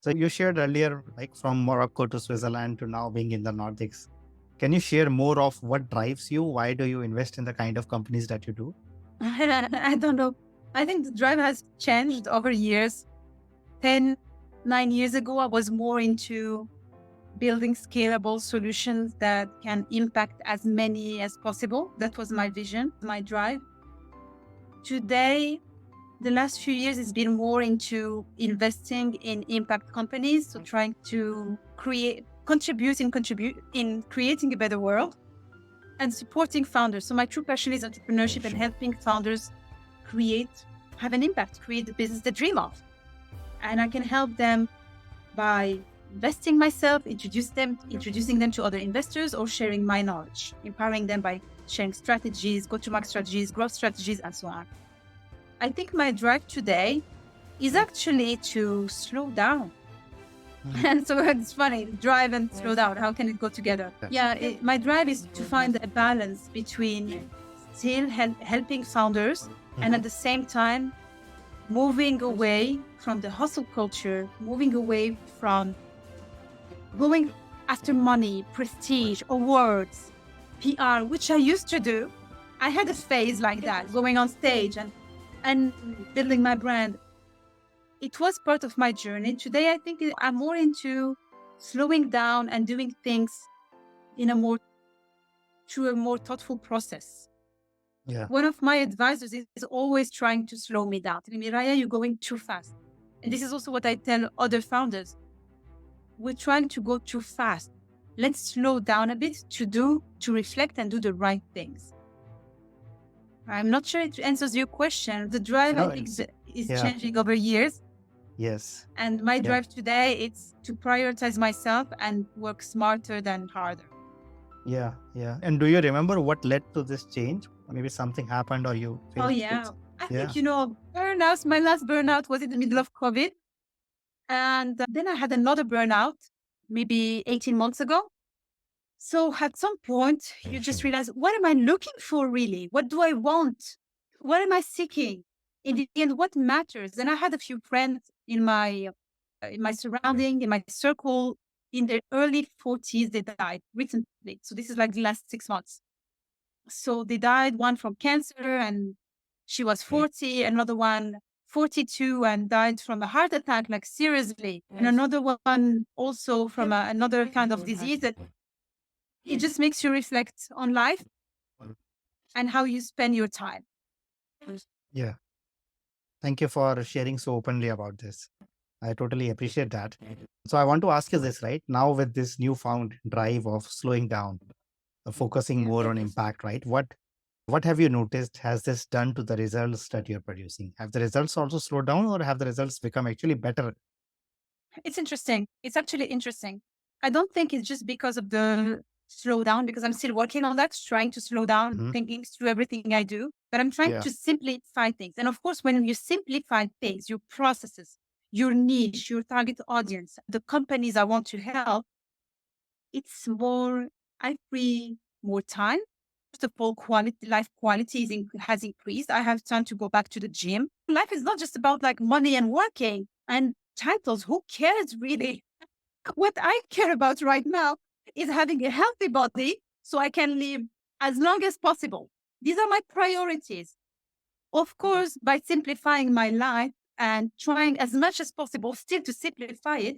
So you shared earlier, like from Morocco to Switzerland to now being in the Nordics. Can you share more of what drives you? Why do you invest in the kind of companies that you do? I don't know. I think the drive has changed over years. 10, 9 years ago, I was more into building scalable solutions that can impact as many as possible. That was my vision, my drive. Today, the last few years, it's been more into investing in impact companies. So trying to contribute in creating a better world and supporting founders. So my true passion is entrepreneurship and helping founders have an impact, create the business they dream of. And I can help them by investing myself, introducing them to other investors, or sharing my knowledge, empowering them by sharing strategies, go-to-market strategies, growth strategies, and so on. I think my drive today is actually to slow down. And so it's funny, drive and slow down. How can it go together? My drive is to find a balance between still helping founders and at the same time moving away from the hustle culture, moving away from going after money, prestige, awards, PR, which I used to do. I had a phase like that, going on stage and building my brand. It was part of my journey. Today, I think I'm more into slowing down and doing things through a more thoughtful process. Yeah. One of my advisors is always trying to slow me down. Telling me, Raya, you're going too fast. And this is also what I tell other founders. We're trying to go too fast. Let's slow down a bit to reflect and do the right things. I'm not sure it answers your question. The drive, I think, is changing over years. Yes. And my drive today, it's to prioritize myself and work smarter than harder. Yeah. And do you remember what led to this change? Maybe something happened or you faced I think, burnouts. My last burnout was in the middle of COVID. And then I had another burnout, maybe 18 months ago. So at some point, you just realize, what am I looking for really? What do I want? What am I seeking? In the end, what matters? And I had a few friends in my surrounding, in my circle, in their early 40s, they died recently. So this is like the last 6 months. So they died, one from cancer, and she was 40, another one 42 and died from a heart attack, like seriously. And another one also from another kind of disease. That it just makes you reflect on life and how you spend your time. Yeah. Thank you for sharing so openly about this. I totally appreciate that. So I want to ask you this, right? Now with this newfound drive of slowing down, focusing more on impact, right? What have you noticed has this done to the results that you're producing? Have the results also slowed down or have the results become actually better? It's interesting. It's actually interesting. I don't think it's just because of the slowdown, because I'm still working on that, trying to slow down, thinking through everything I do, but I'm trying to simplify things. And of course, when you simplify things, your processes, your niche, your target audience, the companies I want to help, I free more time. First of all, life quality has increased. I have time to go back to the gym. Life is not just about like money and working and titles. Who cares really? What I care about right now is having a healthy body so I can live as long as possible. These are my priorities. Of course, by simplifying my life and trying as much as possible still to simplify it,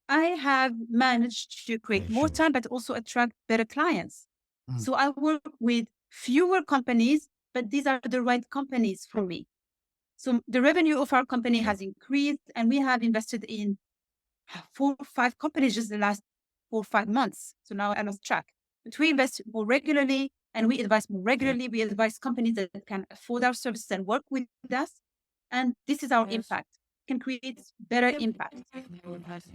I have managed to create more time, but also attract better clients. So I work with fewer companies, but these are the right companies for me. So the revenue of our company has increased, and we have invested in 4 or 5 companies just the last 4 or 5 months. So now I lost track. But we invest more regularly and we advise more regularly. We advise companies that can afford our services and work with us. And this is our impact. Can create better impact.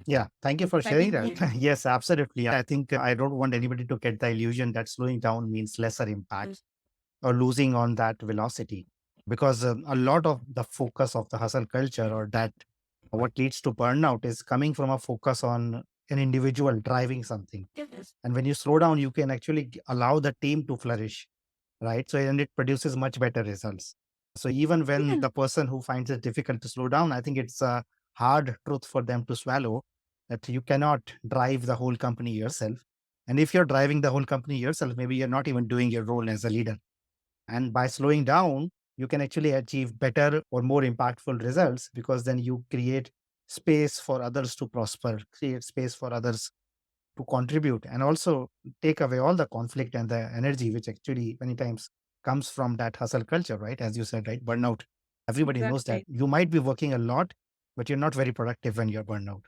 Yeah, thank you for sharing that. Yes, absolutely. I think I don't want anybody to get the illusion that slowing down means lesser impact or losing on that velocity, because a lot of the focus of the hustle culture or that what leads to burnout is coming from a focus on an individual driving something. And when you slow down, you can actually allow the team to flourish, right? So, and it produces much better results. So even when the person who finds it difficult to slow down, I think it's hard truth for them to swallow, that you cannot drive the whole company yourself. And if you're driving the whole company yourself, maybe you're not even doing your role as a leader. And by slowing down, you can actually achieve better or more impactful results, because then you create space for others to prosper, create space for others to contribute, and also take away all the conflict and the energy which actually many times comes from that hustle culture, right? As you said, right? Burnout. Everybody knows that Exactly. you might be working a lot, but you're not very productive when you're burned out.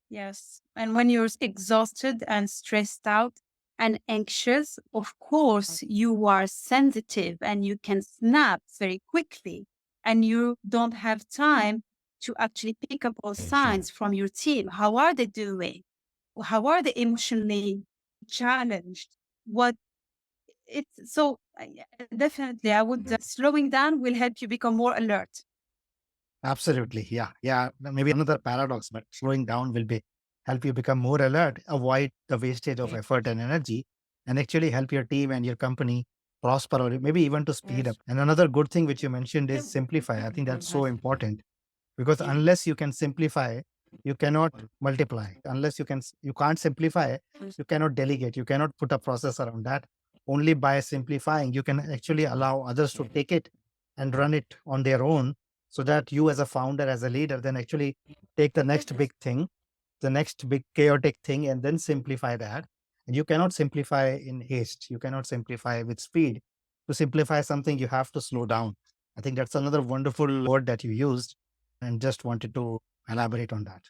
Yes. And when you're exhausted and stressed out and anxious, of course, you are sensitive and you can snap very quickly. And you don't have time to actually pick up all signs from your team. How are they doing? How are they emotionally challenged? What it's so definitely, I would slowing down will help you become more alert. Absolutely. Yeah. Yeah. Maybe another paradox, but slowing down will be help you become more alert, avoid the wastage of effort and energy, and actually help your team and your company prosper, or maybe even to speed up. And another good thing which you mentioned is simplify. I think that's so important, because unless you can simplify, you cannot multiply. Unless you can't simplify, you cannot delegate, you cannot put a process around that. Only by simplifying, you can actually allow others to take it and run it on their own, so that you as a founder, as a leader, then actually take the next big thing, the next big chaotic thing, and then simplify that. And you cannot simplify in haste, you cannot simplify with speed. To simplify something, you have to slow down. I think that's another wonderful word that you used, and just wanted to elaborate on that.